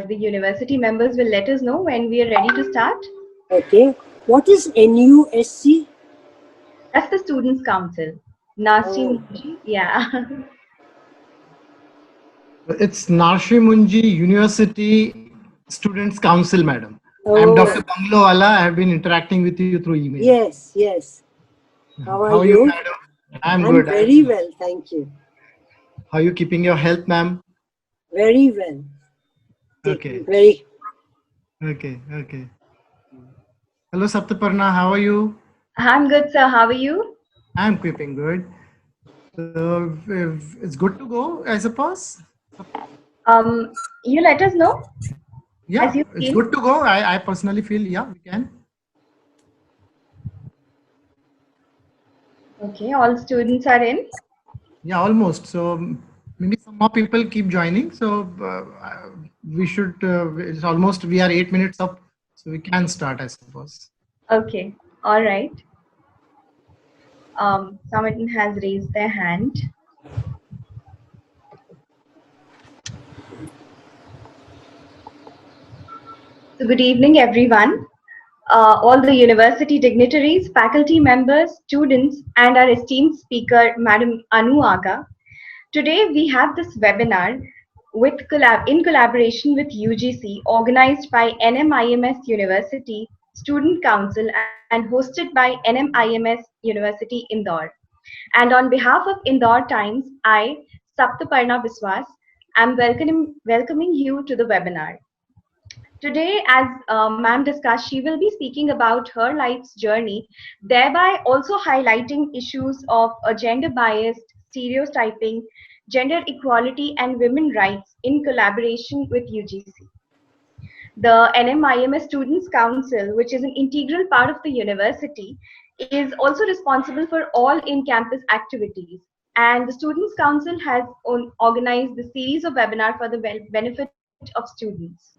the university members will let us know when we are ready to start. Okay. What is NUSC? That's the Students' Council. Nasti Oh, Munji, yeah. It's Narshi Munji University Students Council, madam. I'm Dr. oh, Banglowala. I have been interacting with you through email. yes, yes. How are How are you, you? madam? I'm I'm good. very well, thank you. How are you keeping your health, ma'am? Very well. Okay. Very. Okay. Hello, Saptaparna. How are you? I'm good, sir. How are you? I'm keeping good. So it's good to go, I suppose. You let us know as Yeah, you it's feel. good to go. I personally feel, yeah, we can. Okay, all students are in. Yeah, almost. So maybe some more people keep joining. So we should, it's almost, we are 8 minutes up. So we can start, I suppose. Okay, all right. Someone has raised their hand. So good evening, everyone. All the university dignitaries, faculty members, students, and our esteemed speaker, Madam Anu Aga. Today we have this webinar in collaboration with UGC, organized by NMIMS University Student Council and hosted by NMIMS University Indore. And on behalf of Indore Times, I, Saptaparna Biswas, am welcoming you to the webinar. Today, as ma'am discussed, she will be speaking about her life's journey, thereby also highlighting issues of gender bias, stereotyping, gender equality, and women rights in collaboration with UGC. The NMIMS Students' Council, which is an integral part of the university, is also responsible for all in-campus activities. And the Students' Council has organized the series of webinars for the benefit of students.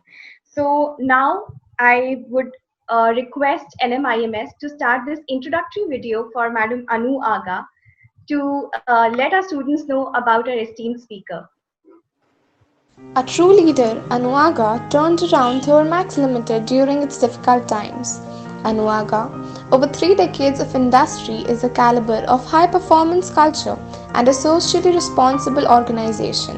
So now I would request NMIMS to start this introductory video for Madam Anu Aga to let our students know about our esteemed speaker. A true leader, Anuaga turned around Thermax Limited during its difficult times. Anuaga, over 3 decades of industry, is a caliber of high-performance culture and a socially responsible organization.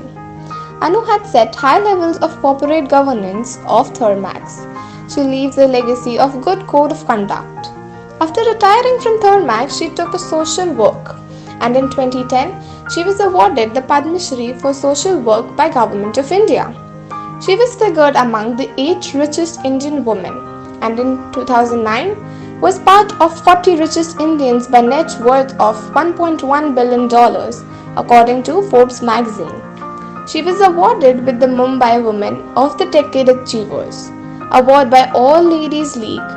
Anu had set high levels of corporate governance of Thermax. She leaves a legacy of good code of conduct. After retiring from Thermax, she took to social work, and in 2010, she was awarded the Padma Shri for social work by Government of India. She was figured among the 8 richest Indian women, and in 2009 was part of 40 richest Indians by net worth of $1.1 billion, according to Forbes magazine. She was awarded with the Mumbai Women of the Decade Achievers award by All Ladies League.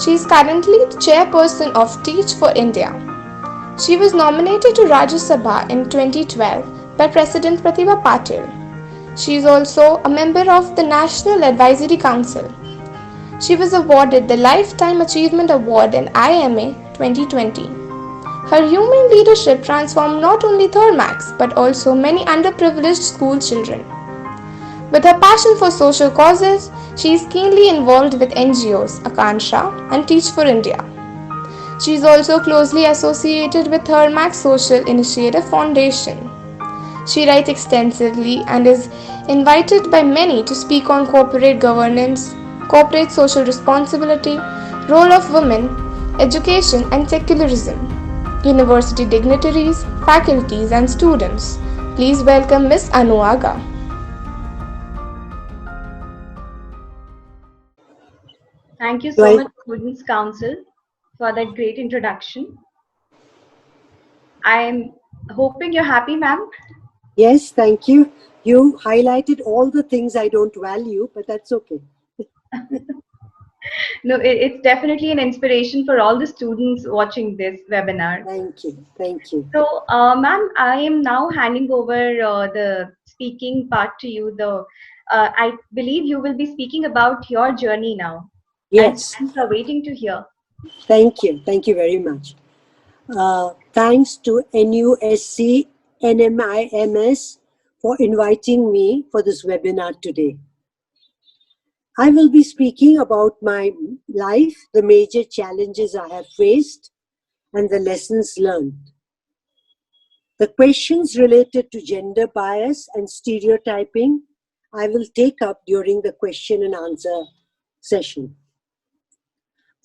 She is currently the chairperson of Teach for India. She was nominated to Rajya Sabha in 2012 by President Pratibha Patil. She is also a member of the National Advisory Council. She was awarded the Lifetime Achievement Award in IMA 2020. Her human leadership transformed not only Thermax but also many underprivileged school children. With her passion for social causes, she is keenly involved with NGOs, Akansha and Teach for India. She is also closely associated with Thermax Social Initiative Foundation. She writes extensively and is invited by many to speak on corporate governance, corporate social responsibility, role of women, education and secularism, university dignitaries, faculties and students. Please welcome Ms. Anuaga. Thank you so much, Students' Council, for that great introduction. I'm hoping you're happy, ma'am. Yes, thank you. You highlighted all the things I don't value, but that's okay. No, it's definitely an inspiration for all the students watching this webinar. Thank you. Thank you. So, ma'am, I am now handing over the speaking part to you. I believe you will be speaking about your journey now. And Yes. students are waiting to hear. Thank you. Thank you very much. Thanks to NUSC, NMIMS for inviting me for this webinar today. I will be speaking about my life, the major challenges I have faced, and the lessons learned. The questions related to gender bias and stereotyping I will take up during the question and answer session.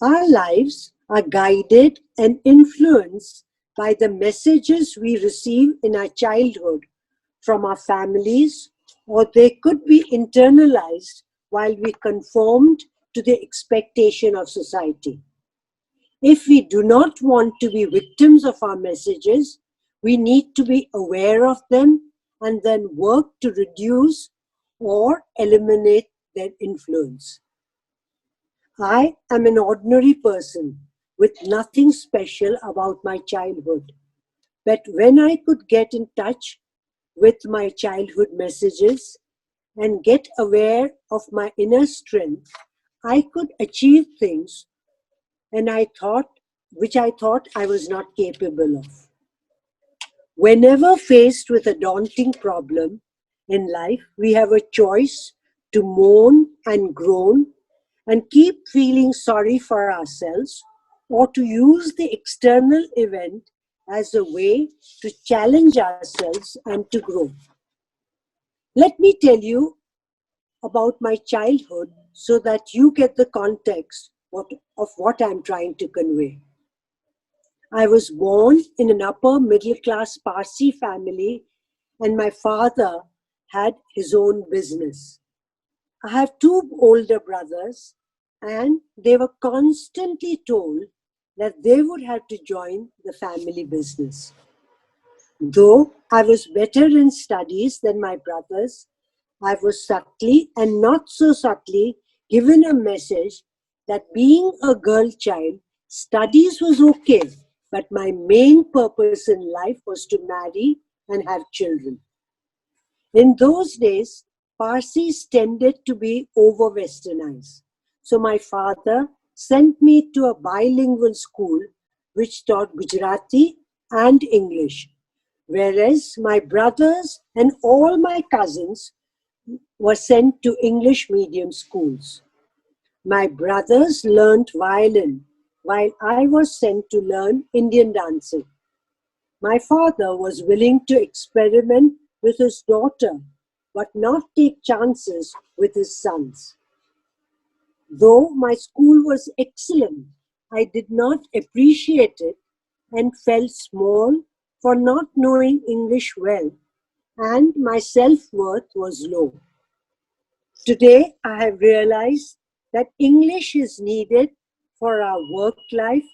Our lives are guided and influenced by the messages we receive in our childhood from our families, or they could be internalized while we conformed to the expectation of society. If we do not want to be victims of our messages, we need to be aware of them and then work to reduce or eliminate their influence. I am an ordinary person with nothing special about my childhood. But when I could get in touch with my childhood messages and get aware of my inner strength, I could achieve things which I thought I was not capable of. Whenever faced with a daunting problem in life, we have a choice to moan and groan and keep feeling sorry for ourselves, or to use the external event as a way to challenge ourselves and to grow. Let me tell you about my childhood so that you get the context of what I'm trying to convey. I was born in an upper middle class Parsi family, and my father had his own business. I have two older brothers, and they were constantly told that they would have to join the family business. Though I was better in studies than my brothers, I was subtly and not so subtly given a message that being a girl child, studies was okay, but my main purpose in life was to marry and have children. In those days, Parsis tended to be over-westernized. So my father sent me to a bilingual school which taught Gujarati and English, whereas my brothers and all my cousins were sent to English medium schools. My brothers learnt violin while I was sent to learn Indian dancing. My father was willing to experiment with his daughter, but not take chances with his sons. Though my school was excellent, I did not appreciate it and felt small for not knowing English well, and my self-worth was low. Today, I have realized that English is needed for our work life,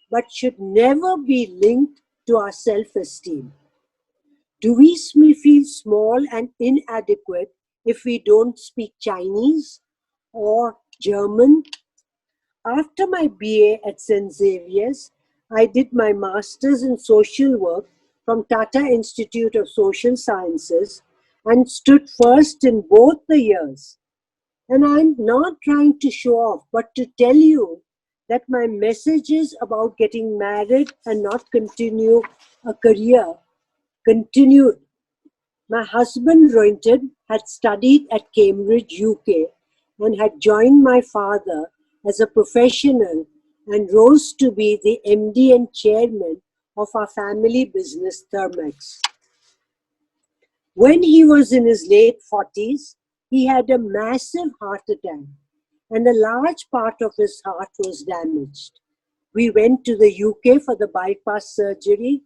but should never be linked to our self-esteem. Do we feel small and inadequate if we don't speak Chinese or German? After my BA at St. Xavier's, I did my master's in social work from Tata Institute of Social Sciences and stood first in both the years. And I'm not trying to show off, but to tell you that my messages about getting married and not continue a career continued. My husband, Rohinton, had studied at Cambridge, UK, and had joined my father as a professional and rose to be the MD and chairman of our family business, Thermex. When he was in his late 40s, he had a massive heart attack, and a large part of his heart was damaged. We went to the UK for the bypass surgery,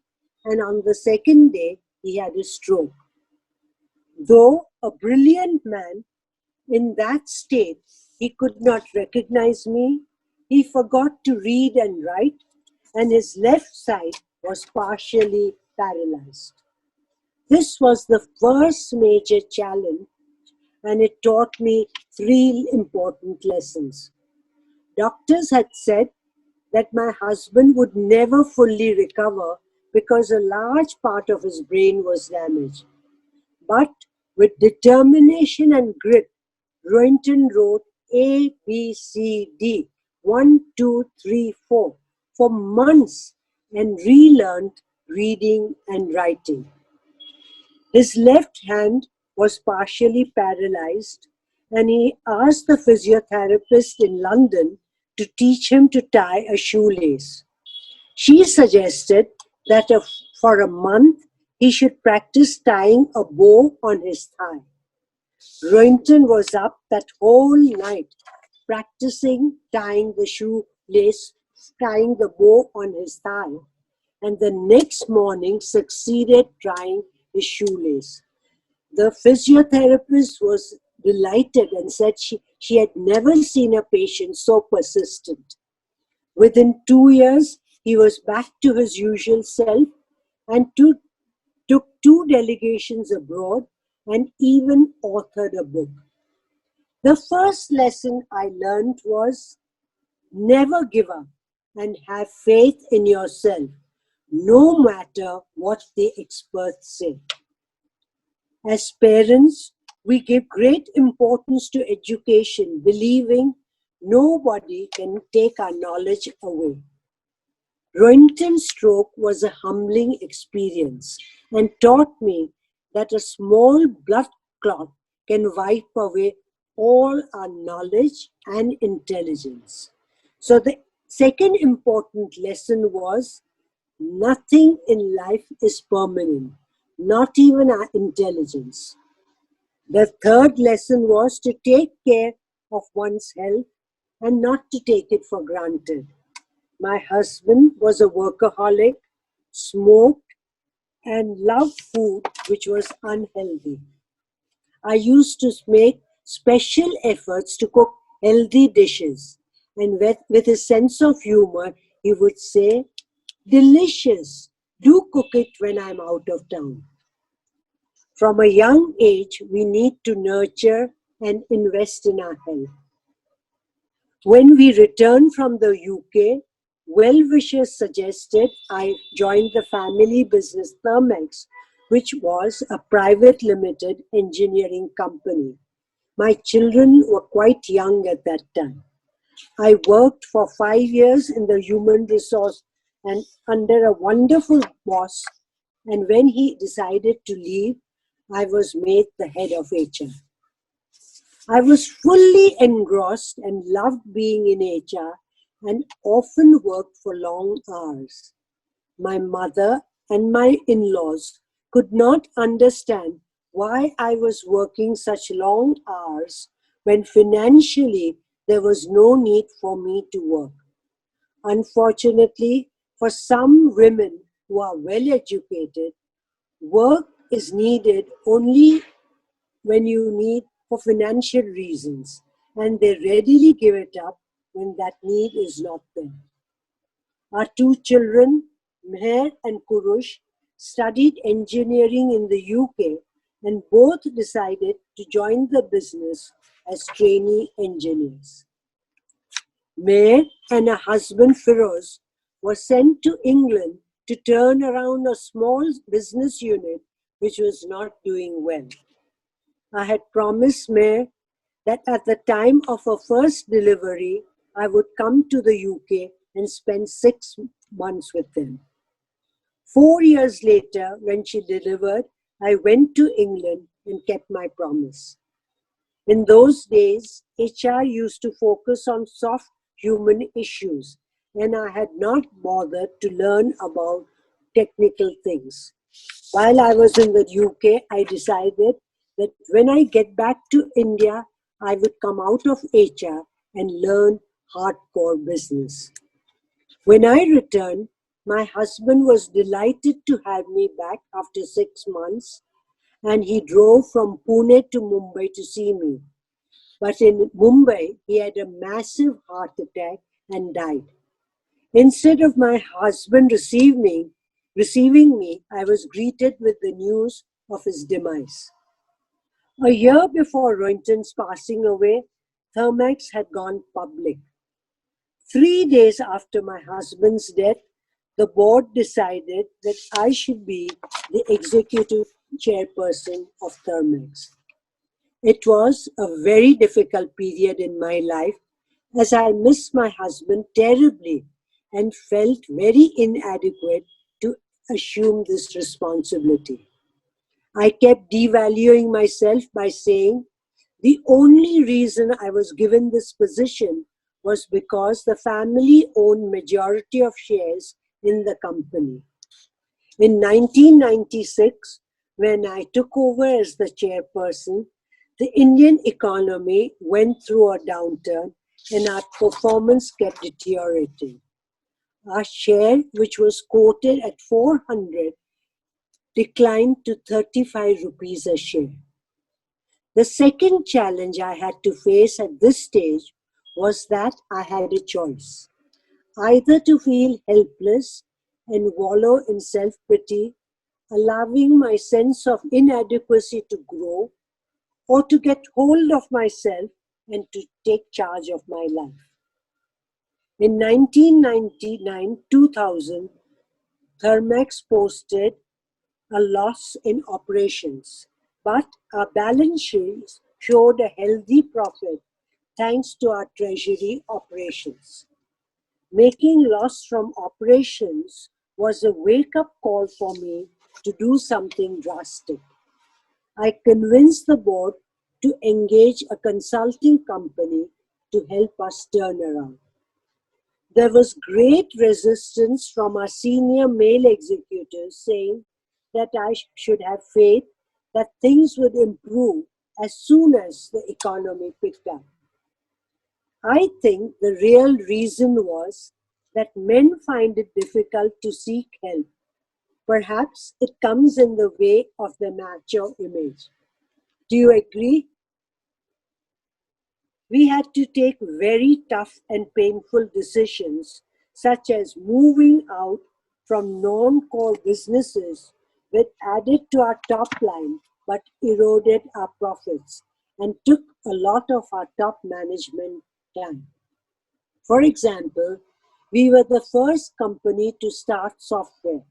and on the second day, he had a stroke. Though a brilliant man, in that state, he could not recognize me. He forgot to read and write, and his left side was partially paralyzed. This was the first major challenge, and it taught me three important lessons. Doctors had said that my husband would never fully recover because a large part of his brain was damaged. But with determination and grit, Rohinton wrote A, B, C, D, 1, 2, 3, 4 for months and relearned reading and writing. His left hand was partially paralyzed, and he asked the physiotherapist in London to teach him to tie a shoelace. She suggested that for a month he should practice tying a bow on his thigh. Roynton was up that whole night practicing tying the shoelace, tying the bow on his thigh, and the next morning succeeded tying his shoelace. The physiotherapist was delighted and said she had never seen a patient so persistent. Within 2 years, he was back to his usual self and took 2 delegations abroad and even authored a book. The first lesson I learned was never give up and have faith in yourself, no matter what the experts say. As parents, we give great importance to education, believing nobody can take our knowledge away. Roynton's stroke was a humbling experience and taught me that a small blood clot can wipe away all our knowledge and intelligence. So the second important lesson was nothing in life is permanent, not even our intelligence. The third lesson was to take care of one's health and not to take it for granted. My husband was a workaholic, smoked, and loved food which was unhealthy. I used to make special efforts to cook healthy dishes, and with his sense of humor, he would say, "Delicious, do cook it when I'm out of town." From a young age, we need to nurture and invest in our health. When we returned from the UK, well-wishers suggested I join the family business Thermex, which was a private limited engineering company. My children were quite young at that time. I worked for 5 years in the human resource and under a wonderful boss, and when he decided to leave, I was made the head of HR. I was fully engrossed and loved being in HR and often worked for long hours. My mother and my in-laws could not understand why I was working such long hours when financially there was no need for me to work. Unfortunately, for some women who are well educated, work is needed only when you need for financial reasons, and they readily give it up when that need is not there. Our 2 children, Meher and Kurush, studied engineering in the UK and both decided to join the business as trainee engineers. Meher and her husband Firoz were sent to England to turn around a small business unit which was not doing well. I had promised Meher that at the time of her first delivery, I would come to the UK and spend 6 months with them. 4 years later, when she delivered, I went to England and kept my promise. In those days, HR used to focus on soft human issues, and I had not bothered to learn about technical things. While I was in the UK, I decided that when I get back to India, I would come out of HR and learn hardcore business. When I returned, my husband was delighted to have me back after 6 months, and he drove from Pune to Mumbai to see me. But in Mumbai, he had a massive heart attack and died. Instead of my husband receiving me, I was greeted with the news of his demise. A year before Roynton's passing away, Thermex had gone public. 3 days after my husband's death, the board decided that I should be the executive chairperson of Thermex. It was a very difficult period in my life as I missed my husband terribly and felt very inadequate to assume this responsibility. I kept devaluing myself by saying The only reason I was given this position was because the family owned majority of shares in the company. In 1996, when I took over as the chairperson, the Indian economy went through a downturn and our performance kept deteriorating. Our share, which was quoted at 400, declined to 35 rupees a share. The second challenge I had to face at this stage was that I had a choice, either to feel helpless and wallow in self-pity, allowing my sense of inadequacy to grow, or to get hold of myself and to take charge of my life. In 1999-2000, Thermax posted a loss in operations, but our balance sheet showed a healthy profit thanks to our treasury operations. Making loss from operations was a wake-up call for me to do something drastic. I convinced the board to engage a consulting company to help us turn around. There was great resistance from our senior male executives saying that I should have faith that things would improve as soon as the economy picked up. I think the real reason was that men find it difficult to seek help. Perhaps it comes in the way of the macho image. Do you agree? We had to take very tough and painful decisions, such as moving out from non-core businesses which added to our top line but eroded our profits and took a lot of our top management time. For example, we were the first company to start software,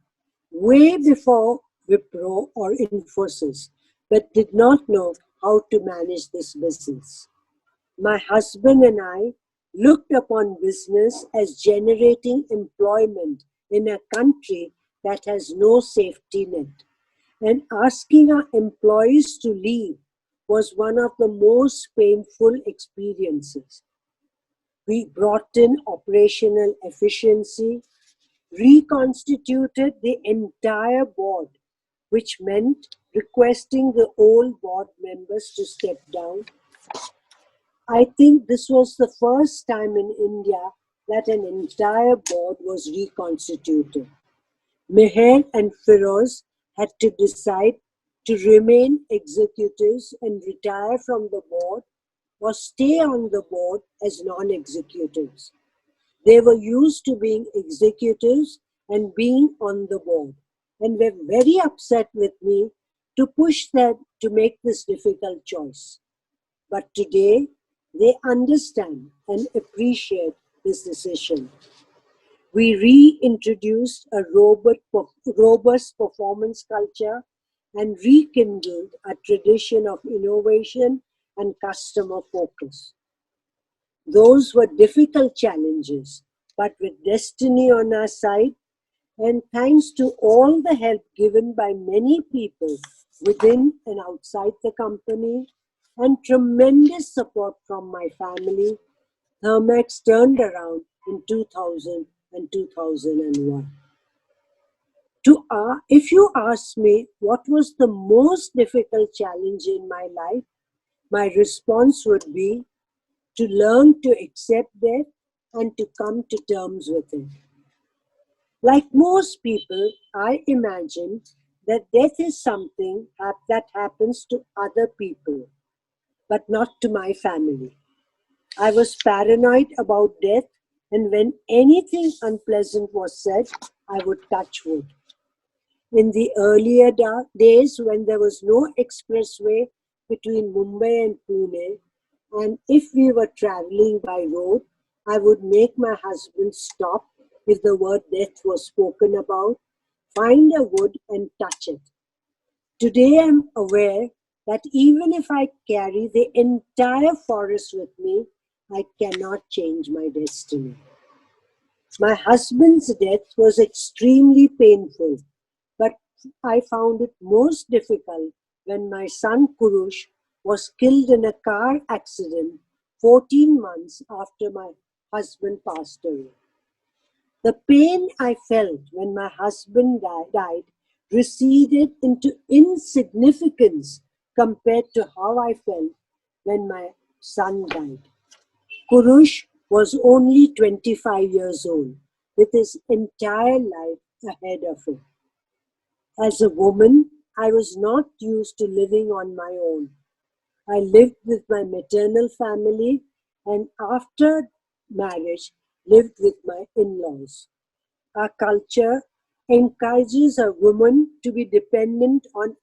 way before Wipro or Infosys, but did not know how to manage this business. My husband and I looked upon business as generating employment in a country that has no safety net. And asking our employees to leave was one of the most painful experiences. We brought in operational efficiency, reconstituted the entire board, which meant requesting the old board members to step down. I think this was the first time in India that an entire board was reconstituted. Meher and Feroz had to decide to remain executives and retire from the board or stay on the board as non-executives. They were used to being executives and being on the board and were very upset with me to push them to make this difficult choice. But today, they understand and appreciate this decision. We reintroduced a robust performance culture and rekindled a tradition of innovation and customer focus. Those were difficult challenges, but with destiny on our side, and thanks to all the help given by many people within and outside the company, and tremendous support from my family, Thermax turned around in 2000 and 2001. If you ask me what was the most difficult challenge in my life, my response would be to learn to accept death and to come to terms with it. Like most people, I imagine that death is something that happens to other people, but not to my family. I was paranoid about death, and when anything unpleasant was said, I would touch wood. In the earlier days when there was no expressway between Mumbai and Pune, and if we were traveling by road, I would make my husband stop if the word death was spoken about, find a wood and touch it. Today I'm aware that even if I carry the entire forest with me, I cannot change my destiny. My husband's death was extremely painful, but I found it most difficult when my son Kurush was killed in a car accident 14 months after my husband passed away. The pain I felt when my husband died receded into insignificance compared to how I felt when my son died. Kurush was only 25 years old, with his entire life ahead of him. As a woman, I was not used to living on my own. I lived with my maternal family and after marriage lived with my in-laws. Our culture encourages a woman to be dependent on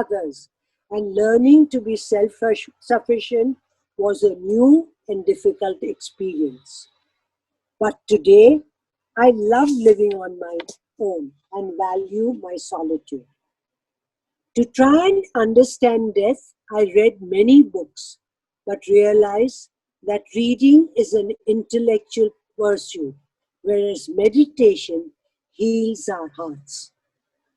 others, and learning to be self-sufficient was a new and difficult experience. But today, I love living on my own and value my solitude. To try and understand death, I read many books, but realized that reading is an intellectual pursuit, whereas meditation heals our hearts.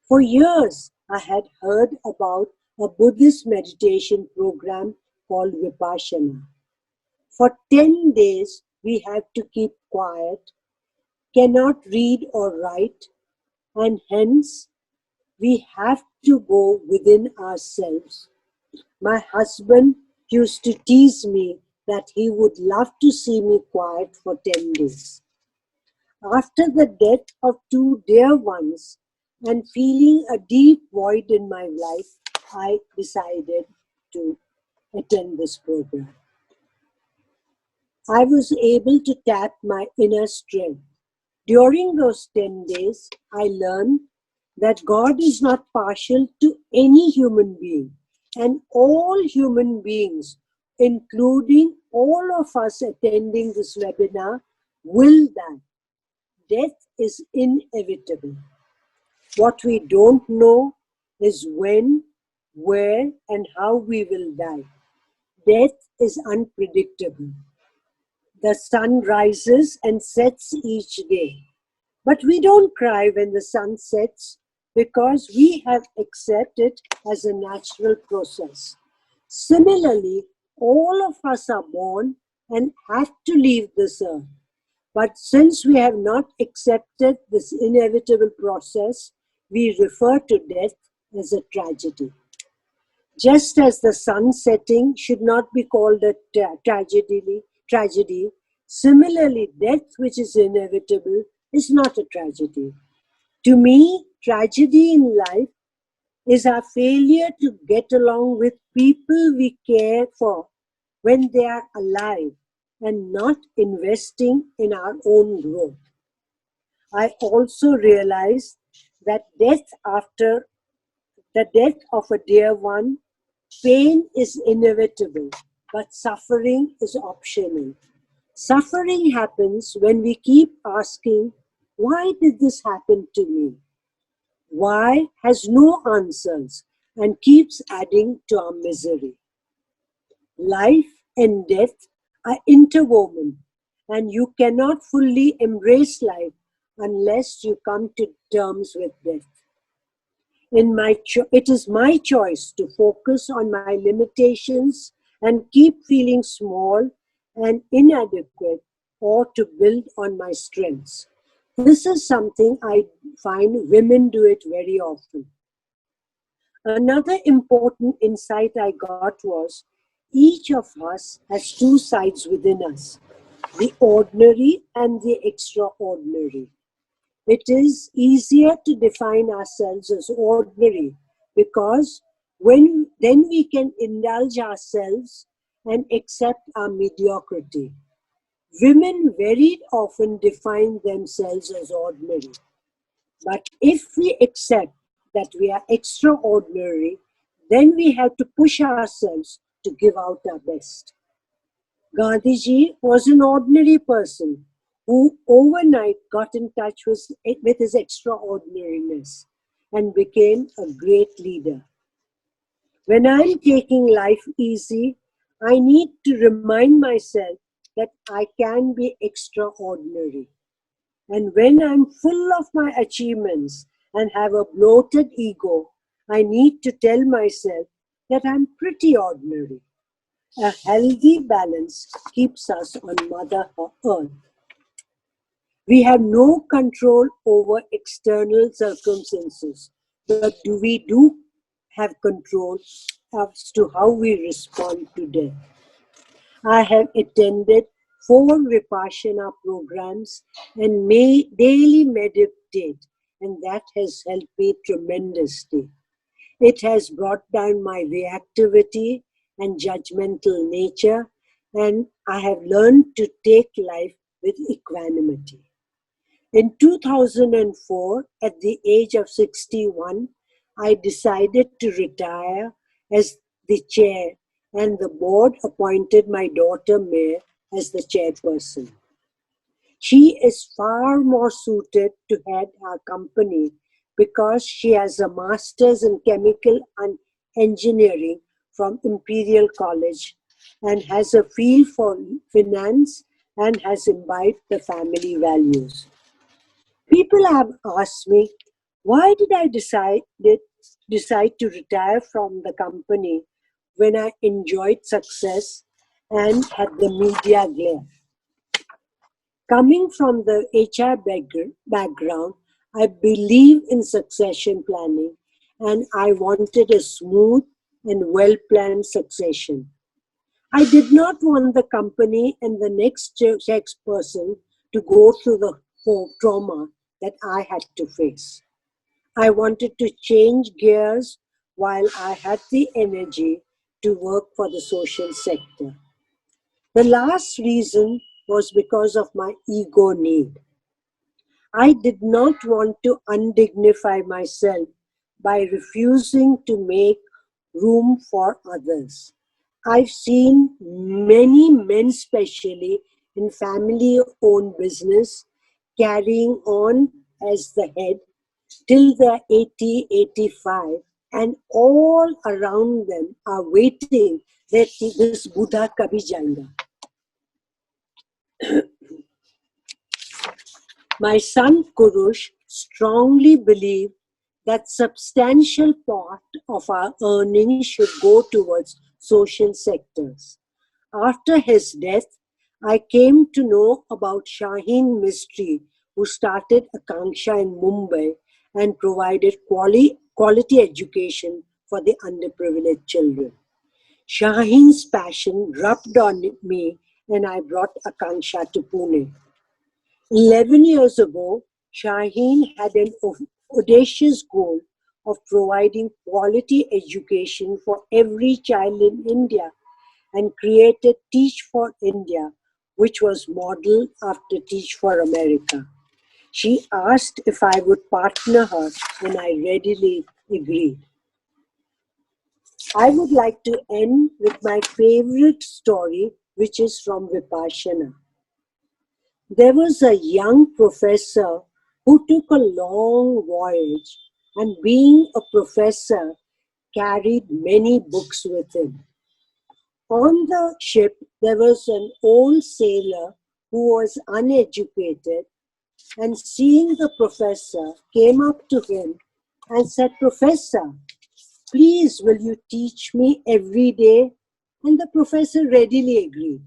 For years, I had heard about a Buddhist meditation program called Vipassana. For 10 days, we have to keep quiet, cannot read or write, and hence we have to go within ourselves. My husband used to tease me that he would love to see me quiet for 10 days. After the death of two dear ones and feeling a deep void in my life, I decided to attend this program. I was able to tap my inner strength. During those 10 days, I learned that God is not partial to any human being, and all human beings, including all of us attending this webinar, will die. Death is inevitable. What we don't know is when, where, and how we will die. Death is unpredictable. The sun rises and sets each day. But we don't cry when the sun sets because we have accepted it as a natural process. Similarly, all of us are born and have to leave this earth. But since we have not accepted this inevitable process, we refer to death as a tragedy. Just as the sun setting should not be called a tragedy, similarly, death, which is inevitable, is not a tragedy. To me, tragedy in life is our failure to get along with people we care for when they are alive and not investing in our own growth. I also realized that after the death of a dear one, pain is inevitable, but suffering is optional. Suffering happens when we keep asking, why did this happen to me? Why has no answers and keeps adding to our misery. Life and death are interwoven, and you cannot fully embrace life unless you come to terms with death. It is my choice to focus on my limitations and keep feeling small and inadequate, or to build on my strengths. This is something I find women do it very often. Another important insight I got was each of us has two sides within us, the ordinary and the extraordinary. It is easier to define ourselves as ordinary because then we can indulge ourselves and accept our mediocrity. Women very often define themselves as ordinary. But if we accept that we are extraordinary, then we have to push ourselves to give out our best. Gandhiji was an ordinary person who overnight got in touch with his extraordinariness and became a great leader. When I'm taking life easy, I need to remind myself that I can be extraordinary. And when I'm full of my achievements and have a bloated ego, I need to tell myself that I'm pretty ordinary. A healthy balance keeps us on Mother Earth. We have no control over external circumstances, but we do have control as to how we respond to death. I have attended 4 Vipassana programs and daily meditate, and that has helped me tremendously. It has brought down my reactivity and judgmental nature, and I have learned to take life with equanimity. In 2004, at the age of 61, I decided to retire as the chair, and the board appointed my daughter May as the chairperson. She is far more suited to head our company because she has a master's in chemical and engineering from Imperial College and has a feel for finance and has imbibed the family values. People have asked me, why did I decide to retire from the company when I enjoyed success and had the media glare? Coming from the HR background, I believe in succession planning and I wanted a smooth and well-planned succession. I did not want the company and the next person to go through the trauma that I had to face. I wanted to change gears while I had the energy to work for the social sector. The last reason was because of my ego need. I did not want to undignify myself by refusing to make room for others. I've seen many men, especially in family-owned business, carrying on as the head till they're 80, 85, and all around them are waiting that this Buddha kabhi jayega. My son Kurush strongly believed that substantial part of our earnings should go towards social sectors. After his death, I came to know about Shaheen Mistry, who started Akanksha in Mumbai and provided quality education for the underprivileged children. Shaheen's passion rubbed on me and I brought Akanksha to Pune. 11 years ago, Shaheen had an audacious goal of providing quality education for every child in India and created Teach for India, which was modeled after Teach for America. She asked if I would partner her and I readily agreed. I would like to end with my favorite story, which is from Vipassana. There was a young professor who took a long voyage and being a professor carried many books with him. On the ship, there was an old sailor who was uneducated and seeing the professor came up to him and said, "Professor, please will you teach me every day?" And the professor readily agreed.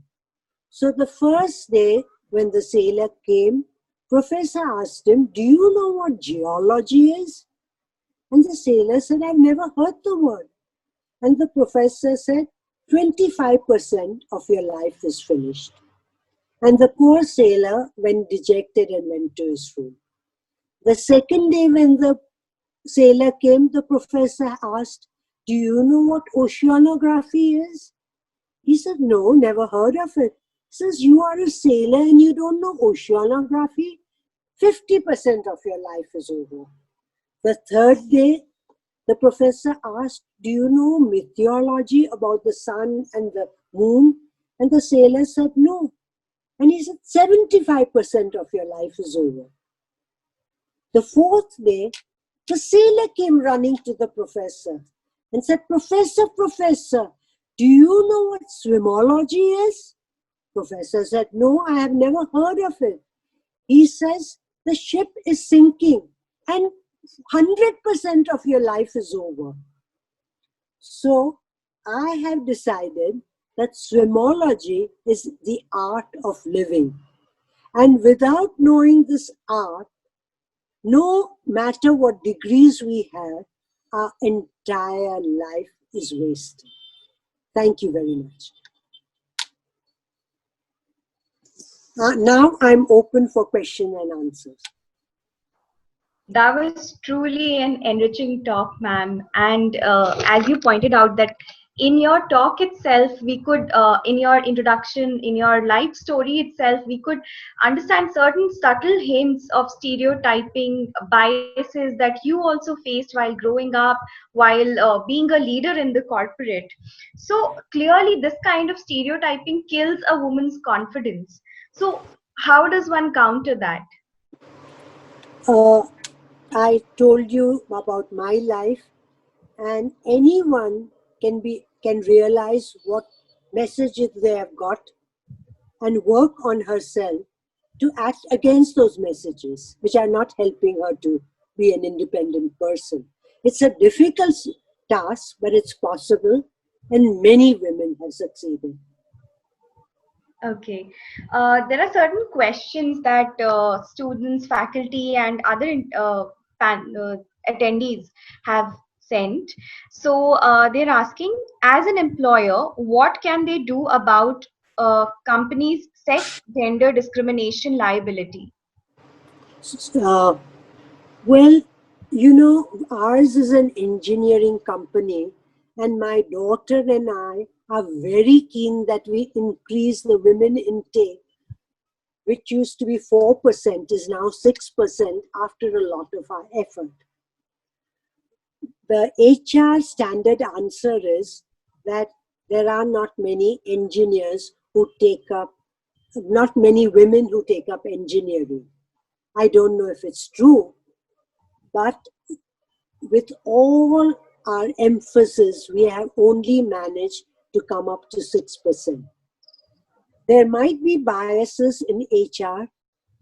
So the first day when the sailor came, professor asked him, "Do you know what geology is?" And the sailor said, "I've never heard the word." And the professor said, 25% of your life is finished. And the poor sailor went dejected and went to his room. The second day when the sailor came, the professor asked, "Do you know what oceanography is?" He said, "No, never heard of it." He says, "You are a sailor and you don't know oceanography? 50% of your life is over." The third day, the professor asked, "Do you know meteorology about the sun and the moon?" And the sailor said, "No." And he said, 75% of your life is over. The fourth day, the sailor came running to the professor and said, "Professor, professor, do you know what swimology is?" Professor said, "No, I have never heard of it." He says, "The ship is sinking and 100% of your life is over." So I have decided that swimology is the art of living. And without knowing this art, no matter what degrees we have, our entire life is wasted. Thank you very much. Now I'm open for question and answers. That was truly an enriching talk, ma'am. And as you pointed out, that in your talk itself, we could, in your introduction, in your life story itself, we could understand certain subtle hints of stereotyping, biases that you also faced while growing up, while being a leader in the corporate. So clearly, this kind of stereotyping kills a woman's confidence. So, how does one counter that? Uh, I told you about my life, and anyone can realize what messages they have got and work on herself to act against those messages which are not helping her to be an independent person. It's a difficult task, but it's possible, and many women have succeeded. Okay. There are certain questions that students, faculty, and other attendees have sent. So they're asking, as an employer, what can they do about companies' sex gender discrimination liability? Uh, well, you know, ours is an engineering company, and my daughter and I are very keen that we increase the women intake, which used to be 4%, is now 6% after a lot of our effort. The HR standard answer is that there are not many engineers who take up, not many women who take up engineering. I don't know if it's true, but with all our emphasis, we have only managed to come up to 6%. There might be biases in HR,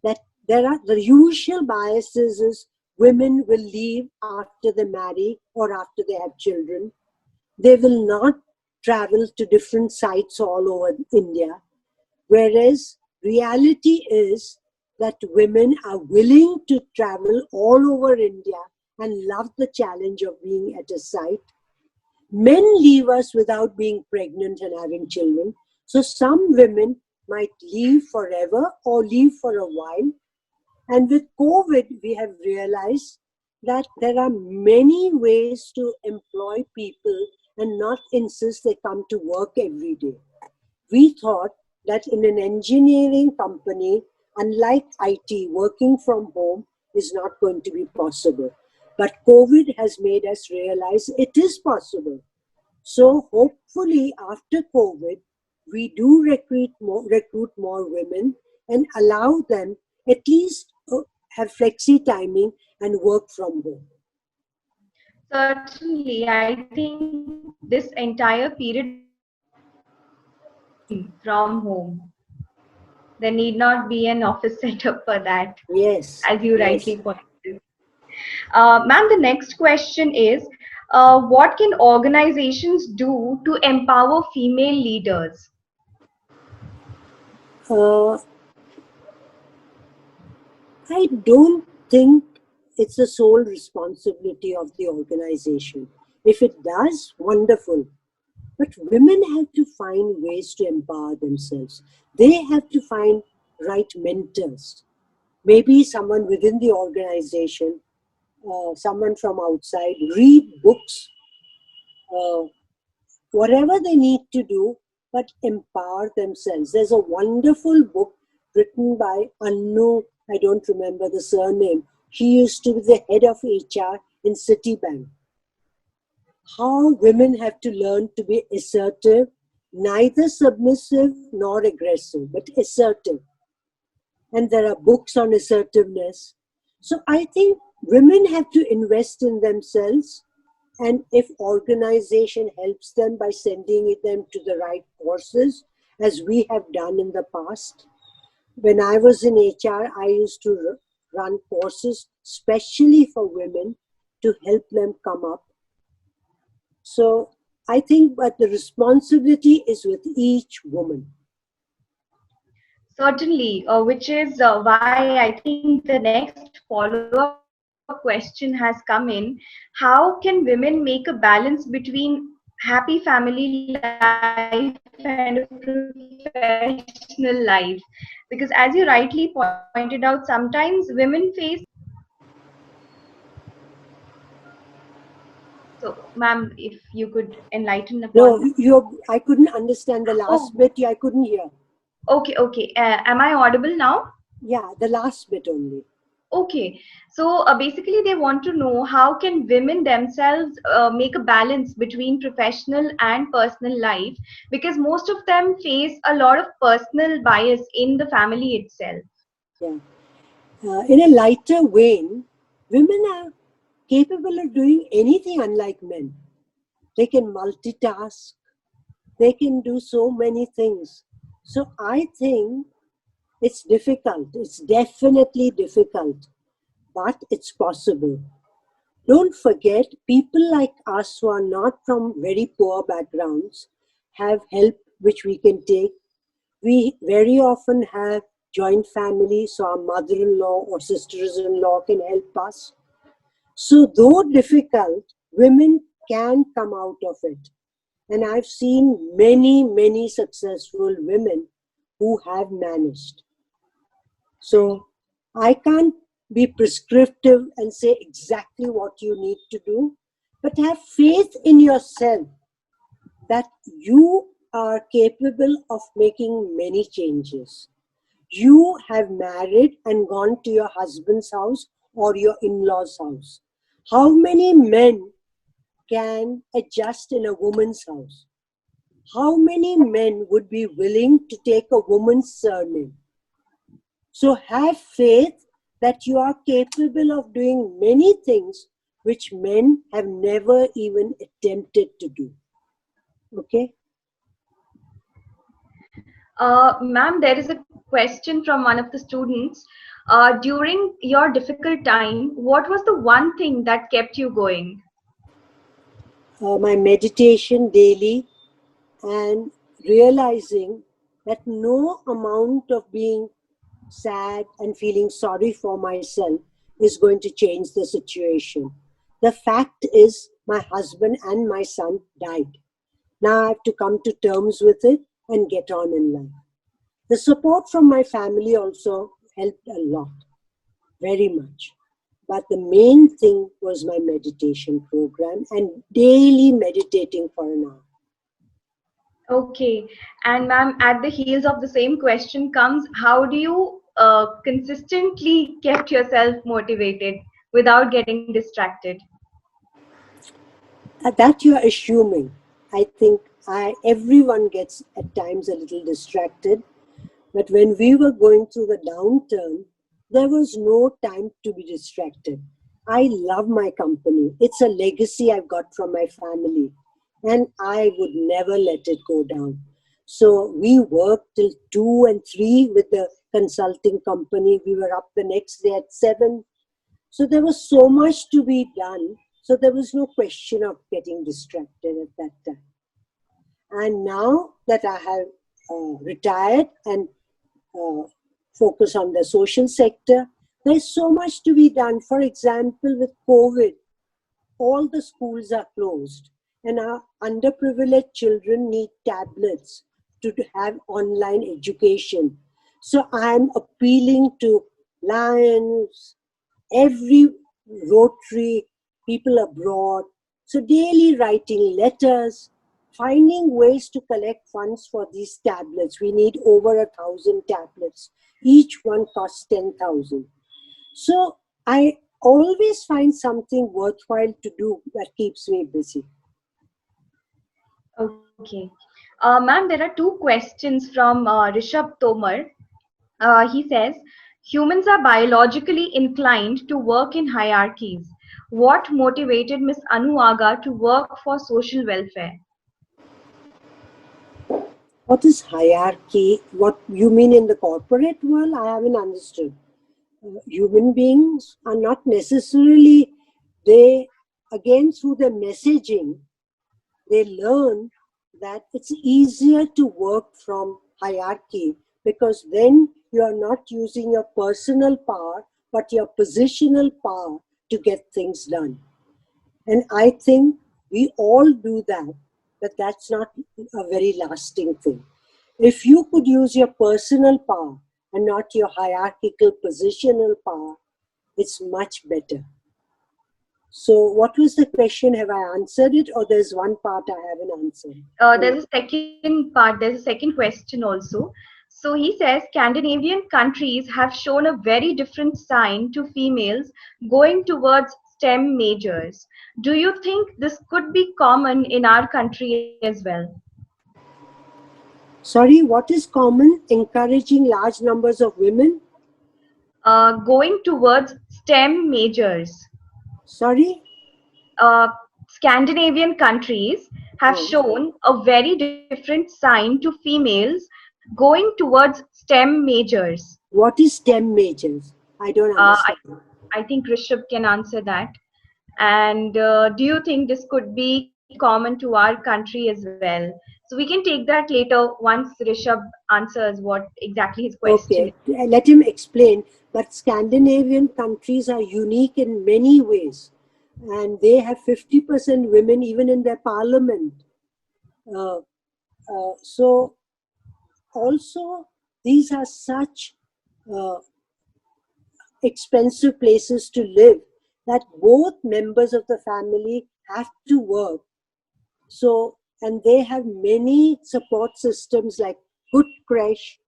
that there are the usual biases is women will leave after they marry or after they have children. They will not travel to different sites all over India. Whereas reality is that women are willing to travel all over India and love the challenge of being at a site. Men leave us without being pregnant and having children. So some women might leave forever or leave for a while. And with COVID, we have realized that there are many ways to employ people and not insist they come to work every day. We thought that in an engineering company, unlike IT, working from home is not going to be possible. But COVID has made us realize it is possible. So hopefully after COVID, we do recruit more women and allow them at least have flexi timing and work from home. Certainly, I think this entire period of working from home, there need not be an office setup for that, Yes, as you yes. rightly pointed. Ma'am, the next question is, what can organizations do to empower female leaders? Uh, I don't think it's the sole responsibility of the organization. If it does, wonderful. But women have to find ways to empower themselves. They have to find right mentors. Maybe someone within the organization, someone from outside, read books, uh, whatever they need to do, but empower themselves. There's a wonderful book written by Annu, I don't remember the surname. She used to be the head of HR in Citibank. How women have to learn to be assertive, neither submissive nor aggressive, but assertive. And there are books on assertiveness. So I think women have to invest in themselves, and if organization helps them by sending them to the right courses, as we have done in the past. When I was in HR, I used to run courses specially for women to help them come up. So I think but the responsibility is with each woman. Certainly, which is why I think the next follow-up question has come in. How can women make a balance between happy family life and a professional life? Because as you rightly pointed out, sometimes women face. So, ma'am, if you could enlighten upon No, this. I couldn't understand the last Oh, bit. I couldn't hear. okay, okay. Am I audible now? Yeah, the last bit only. Okay, so basically they want to know how can women themselves make a balance between professional and personal life, because most of them face a lot of personal bias in the family itself. Yeah. In a lighter vein, women are capable of doing anything unlike men. They can multitask, they can do so many things. So I think it's difficult. It's definitely difficult, but it's possible. Don't forget, people like us who are not from very poor backgrounds have help which we can take. We very often have joint families, so our mother-in-law or sisters-in-law can help us. So, though difficult, women can come out of it. And I've seen many, many successful women who have managed. So, I can't be prescriptive and say exactly what you need to do, but have faith in yourself that you are capable of making many changes. You have married and gone to your husband's house or your in law's house. How many men can adjust in a woman's house? How many men would be willing to take a woman's surname? So have faith that you are capable of doing many things which men have never even attempted to do. Okay? Ma'am, there is a question from one of the students. During your difficult time, what was the one thing that kept you going? My meditation daily and realizing that no amount of being sad and feeling sorry for myself is going to change the situation. The fact is, my husband and my son died. Now I have to come to terms with it and get on in life. The support from my family also helped a lot, very much. But the main thing was my meditation program and daily meditating for an hour. Okay. And ma'am, at the heels of the same question comes, how do you consistently kept yourself motivated without getting distracted? That you are assuming. I think everyone gets at times a little distracted. But when we were going through the downturn, there was no time to be distracted. I love my company. It's a legacy I've got from my family, and I would never let it go down. So we worked till 2 and 3 with the consulting company. We were up the next day at 7. So there was so much to be done. So there was no question of getting distracted at that time. And now that I have retired and focus on the social sector, there's so much to be done. For example, with COVID, all the schools are closed, and our underprivileged children need tablets to have online education. So I'm appealing to Lions, every Rotary, people abroad. So daily writing letters, finding ways to collect funds for these tablets. We need over 1,000 tablets. Each one costs 10,000. So I always find something worthwhile to do that keeps me busy. Okay. Ma'am, there are two questions from Rishabh Tomar. He says, humans are biologically inclined to work in hierarchies. What motivated Miss Anu Aga to work for social welfare? What is hierarchy? What you mean in the corporate world? I haven't understood. Human beings are not necessarily, they, again, through the messaging, they learn that it's easier to work from hierarchy, because then you are not using your personal power but your positional power to get things done. And I think we all do that, but that's not a very lasting thing. If you could use your personal power and not your hierarchical positional power, it's much better. So, what was the question? Have I answered it, or there's one part I haven't answered? There's a second part, there's a second question also. So he says Scandinavian countries have shown a very different sign to females going towards STEM majors. Do you think this could be common in our country as well? Sorry, what is common? Encouraging large numbers of women? Going towards STEM majors. Sorry? uh, Scandinavian countries have Oh. shown a very different sign to females going towards STEM majors. What is STEM majors? I don't Uh, I, understand. I think Rishabh can answer that. And do you think this could be common to our country as well? So we can take that later once Rishabh answers what exactly his question is. Okay, let him explain. But Scandinavian countries are unique in many ways, and they have 50% women even in their parliament. Uh, so, also, these are such uh, expensive places to live that both members of the family have to work. So, and they have many support systems like good crash.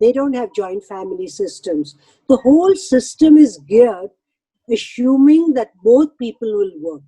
They don't have joint family systems. The whole system is geared assuming that both people will work.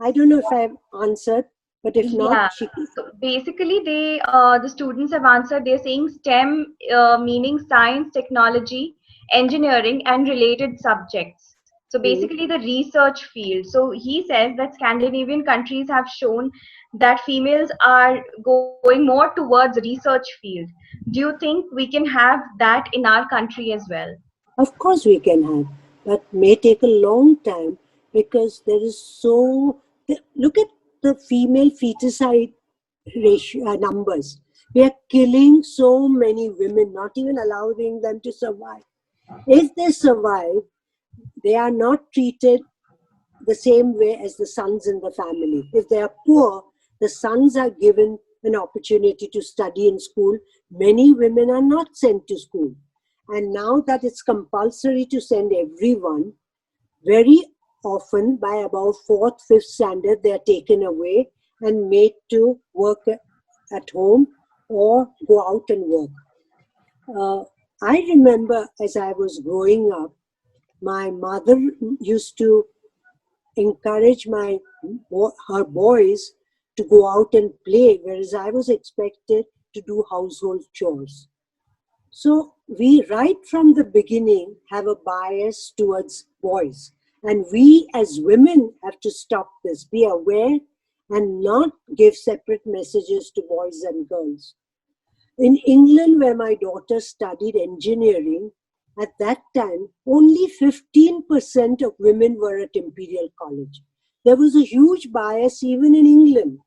I don't know if I've answered, but if not, Yeah. she. So basically, the students have answered. They're saying STEM, meaning science, technology, engineering, and related subjects. So basically, the research field. So he says that Scandinavian countries have shown that females are going more towards research field. Do you think we can have that in our country as well? Of course, we can have, but may take a long time because there is so. Look at the female feticide ratio numbers. We are killing so many women, not even allowing them to survive. If they survive, they are not treated the same way as the sons in the family. If they are poor, the sons are given an opportunity to study in school. Many women are not sent to school. And now that it's compulsory to send everyone, very often by about fourth, fifth standard, they are taken away and made to work at home or go out and work. I remember as I was growing up, my mother used to encourage her boys to go out and play, whereas I was expected to do household chores. So we right from the beginning have a bias towards boys, and we as women have to stop this, be aware, and not give separate messages to boys and girls. In England, where my daughter studied engineering, at that time, only 15% of women were at Imperial College. There was a huge bias even in England.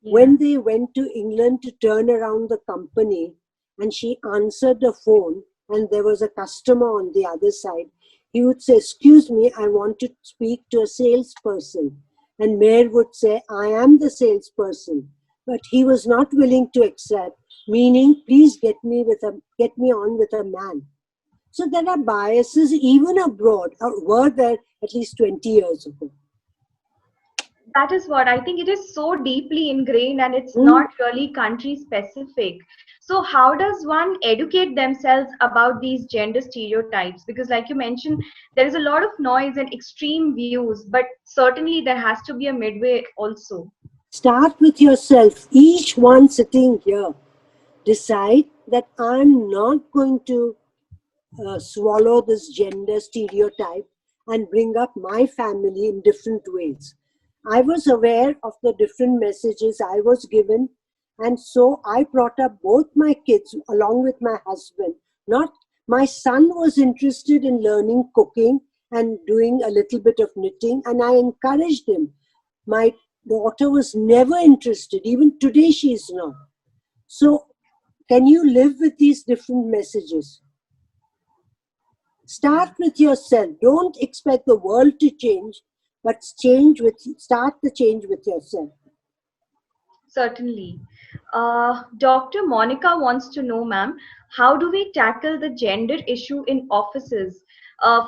Yeah. When they went to England to turn around the company and she answered the phone and there was a customer on the other side, he would say, "Excuse me, I want to speak to a salesperson." And Mayor would say, "I am the salesperson." But he was not willing to accept, meaning, "Please get me on with a man." So there are biases even abroad, or were there at least 20 years ago. That is what I think. It is so deeply ingrained and it's not really country specific. So how does one educate themselves about these gender stereotypes? Because like you mentioned, there is a lot of noise and extreme views, but certainly there has to be a midway also. Start with yourself. Each one sitting here, decide that I'm not going to swallow this gender stereotype and bring up my family in different ways. I was aware of the different messages I was given, and so I brought up both my kids along with my husband. Not my son was interested in learning cooking and doing a little bit of knitting, and I encouraged him. My daughter was never interested. Even today, she is not. So, can you live with these different messages? Start with yourself. Don't expect the world to change, but start the change with yourself. Certainly. Dr. Monica wants to know, ma'am, how do we tackle the gender issue in offices?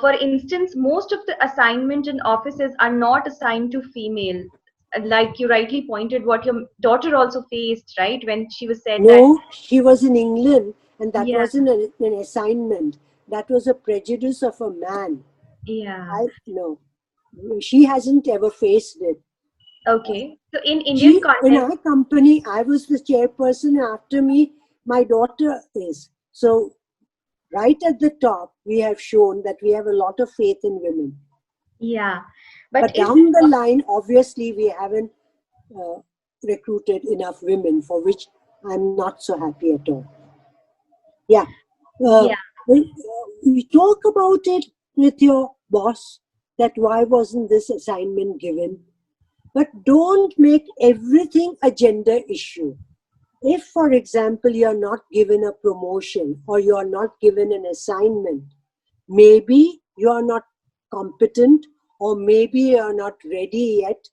For instance, most of the assignment in offices are not assigned to female. Like you rightly pointed, what your daughter also faced, right? When she was said that, No, she was in England, and that yeah, wasn't an assignment. That was a prejudice of a man. yeah, I no, she hasn't ever faced it. okay. So in Indian She, in context, our company, I was the chairperson. After me, my daughter is. So, right at the top, we have shown that we have a lot of faith in women. yeah. But But is down the line, obviously, we haven't uh, recruited enough women, for which I'm not so happy at all. Yeah. Uh, yeah, we talk about it with your boss that why wasn't this assignment given? But don't make everything a gender issue. If, for example, you're not given a promotion or you're not given an assignment, maybe you're not competent or maybe you're not ready yet.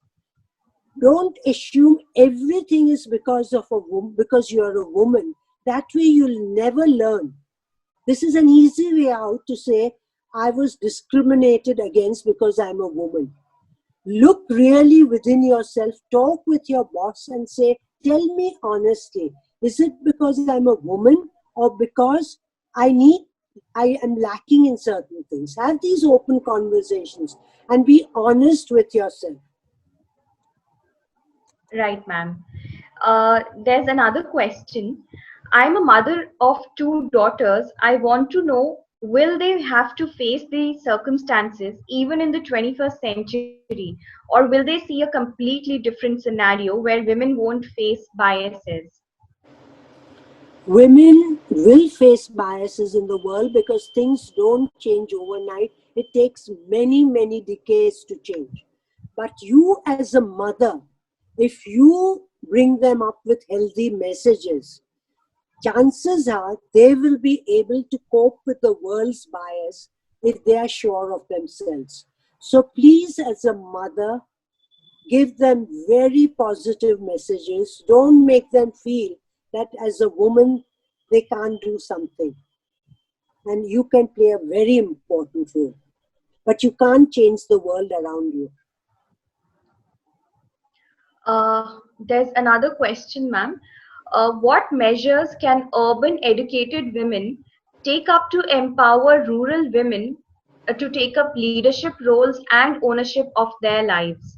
Don't assume everything is because of a woman, because you're a woman. That way you'll never learn. This is an easy way out to say, I was discriminated against because I'm a woman. Look really within yourself, talk with your boss and say, tell me honestly, is it because I'm a woman or because I am lacking in certain things? Have these open conversations and be honest with yourself. right, ma'am. There's another question. I'm a mother of two daughters. I want to know, will they have to face these circumstances even in the 21st century, or will they see a completely different scenario where women won't face biases? Women will face biases in the world because things don't change overnight. It takes many, many decades to change. But you, as a mother, if you bring them up with healthy messages, chances are they will be able to cope with the world's bias if they are sure of themselves. So please, as a mother, give them very positive messages. Don't make them feel that as a woman they can't do something. And you can play a very important role. But you can't change the world around you. There's another question, ma'am. What measures can urban educated women take up to empower rural women to take up leadership roles and ownership of their lives?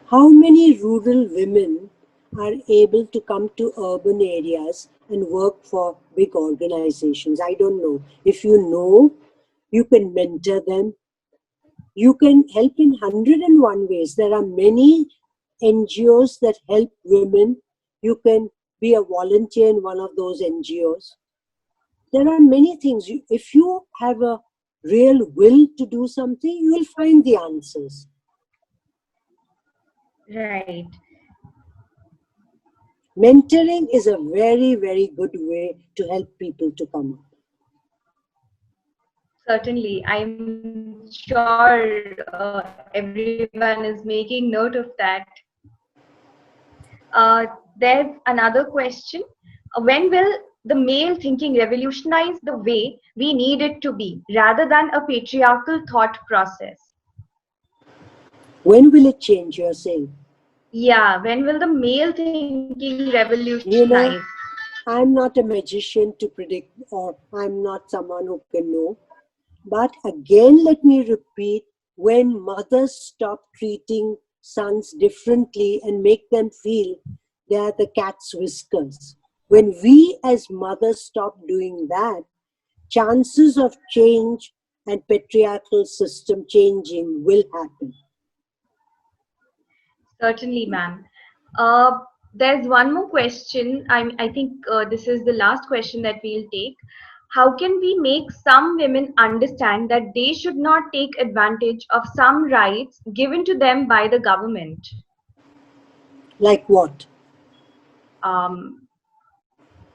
How many rural women are able to come to urban areas and work for big organizations? I don't know. If you know, you can mentor them. You can help in 101 ways. There are many NGOs that help women. You can be a volunteer in one of those NGOs. There are many things. If you have a real will to do something, you will find the answers. Right. Mentoring is a very, very good way to help people to come up. Certainly. I'm sure everyone is making note of that. There's another question. When will the male thinking revolutionize the way we need it to be rather than a patriarchal thought process? When will it change, you're saying? Yeah, when will the male thinking revolutionize? You know, I'm not a magician to predict, or I'm not someone who can know. But again, let me repeat, when mothers stop treating sons differently and make them feel they are the cat's whiskers, when we as mothers stop doing that, chances of change and patriarchal system changing will happen. Certainly, ma'am. Uh, there's one more question. I think this is the last question that we'll take. How can we make some women understand that they should not take advantage of some rights given to them by the government? Like what?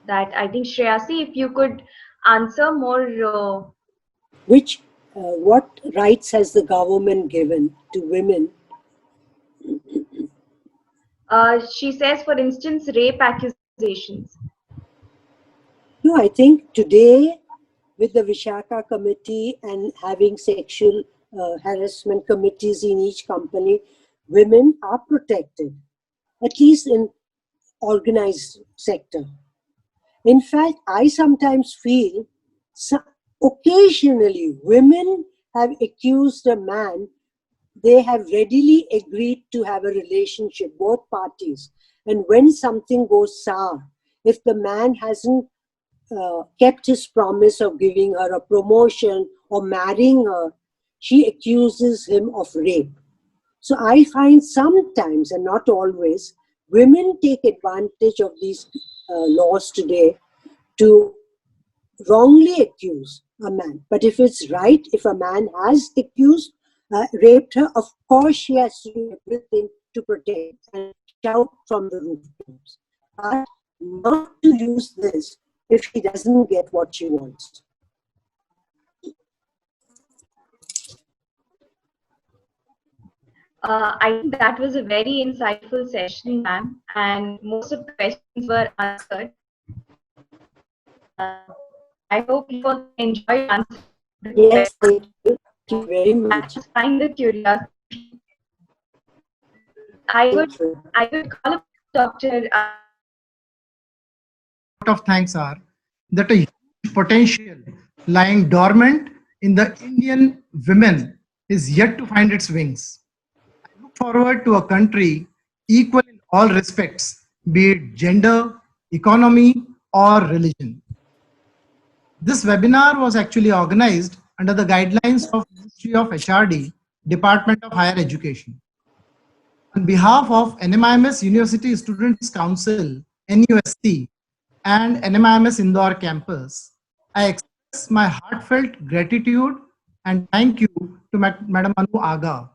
That I think Shreyasi, if you could answer more. What rights has the government given to women? She says, for instance, rape accusations. No, I think today with the Vishaka committee and having sexual harassment committees in each company, women are protected, at least in organized sector. In fact, I sometimes feel occasionally women have accused a man, they have readily agreed to have a relationship, both parties. And when something goes sour, if the man hasn't kept his promise of giving her a promotion or marrying her, she accuses him of rape. So I find sometimes, and not always, women take advantage of these laws today to wrongly accuse a man. But if it's right, if a man has raped her, of course she has to do everything to protect and shout from the rooftops. But not to use this if she doesn't get what she wants. I think that was a very insightful session, ma'am, and most of the questions were answered. I hope you all enjoyed answering. Yes, thank you. Thank you very much. Satisfying the curiosity. I would call up Dr. Of thanks are that a huge potential lying dormant in the Indian women is yet to find its wings. I look forward to a country equal in all respects, be it gender, economy, or religion. This webinar was actually organized under the guidelines of Ministry of HRD, Department of Higher Education. On behalf of NMIMS University Students Council, NUSC, and NMIMS Indore campus, I express my heartfelt gratitude and thank you to Madam Anu Aga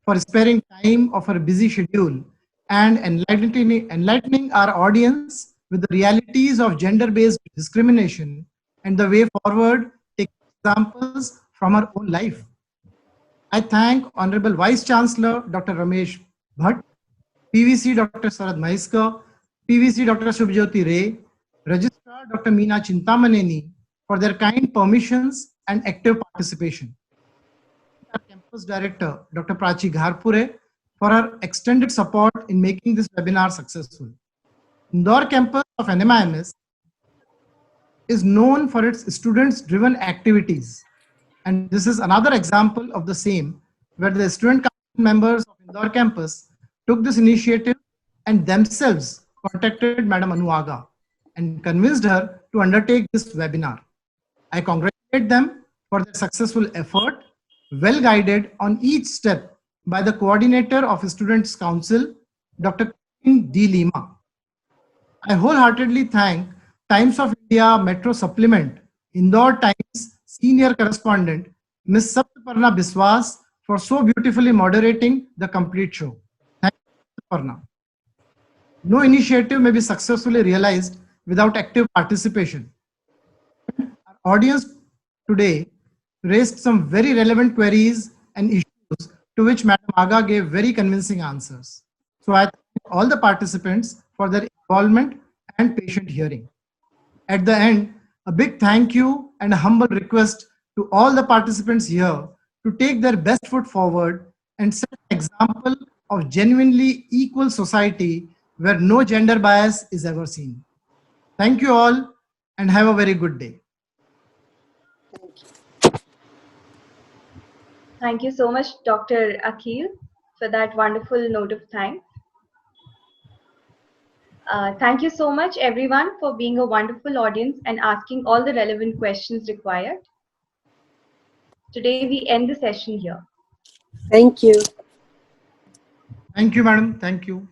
for sparing time of her busy schedule and enlightening our audience with the realities of gender-based discrimination and the way forward, taking examples from her own life. I thank Honorable Vice Chancellor Dr. Ramesh Bhatt, PVC Dr. Sarad Mahiskar, PVC Dr. Subhjyoti Ray, Registrar Dr. Meena Chintamaneni for their kind permissions and active participation. Our Campus Director Dr. Prachi Gharpure for her extended support in making this webinar successful. Indore campus of NMIMS is known for its students-driven activities. And this is another example of the same, where the student council members of Indore campus took this initiative and themselves contacted Madam Anu Aga and convinced her to undertake this webinar. I congratulate them for their successful effort, well guided on each step by the coordinator of Students Council, Dr. D. Lima. I wholeheartedly thank Times of India Metro Supplement, Indore Times senior correspondent, Ms. Saptaparna Biswas, for so beautifully moderating the complete show. Thank you, Saptaparna. No initiative may be successfully realized without active participation. Our audience today raised some very relevant queries and issues to which Madam Aga gave very convincing answers. So I thank all the participants for their involvement and patient hearing. At the end, a big thank you and a humble request to all the participants here to take their best foot forward and set an example of genuinely equal society where no gender bias is ever seen. Thank you all and have a very good day. Thank you so much, Dr. Akhil, for that wonderful note of thanks. Thank you so much, everyone, for being a wonderful audience and asking all the relevant questions required. Today, we end the session here. Thank you. Thank you, madam. Thank you.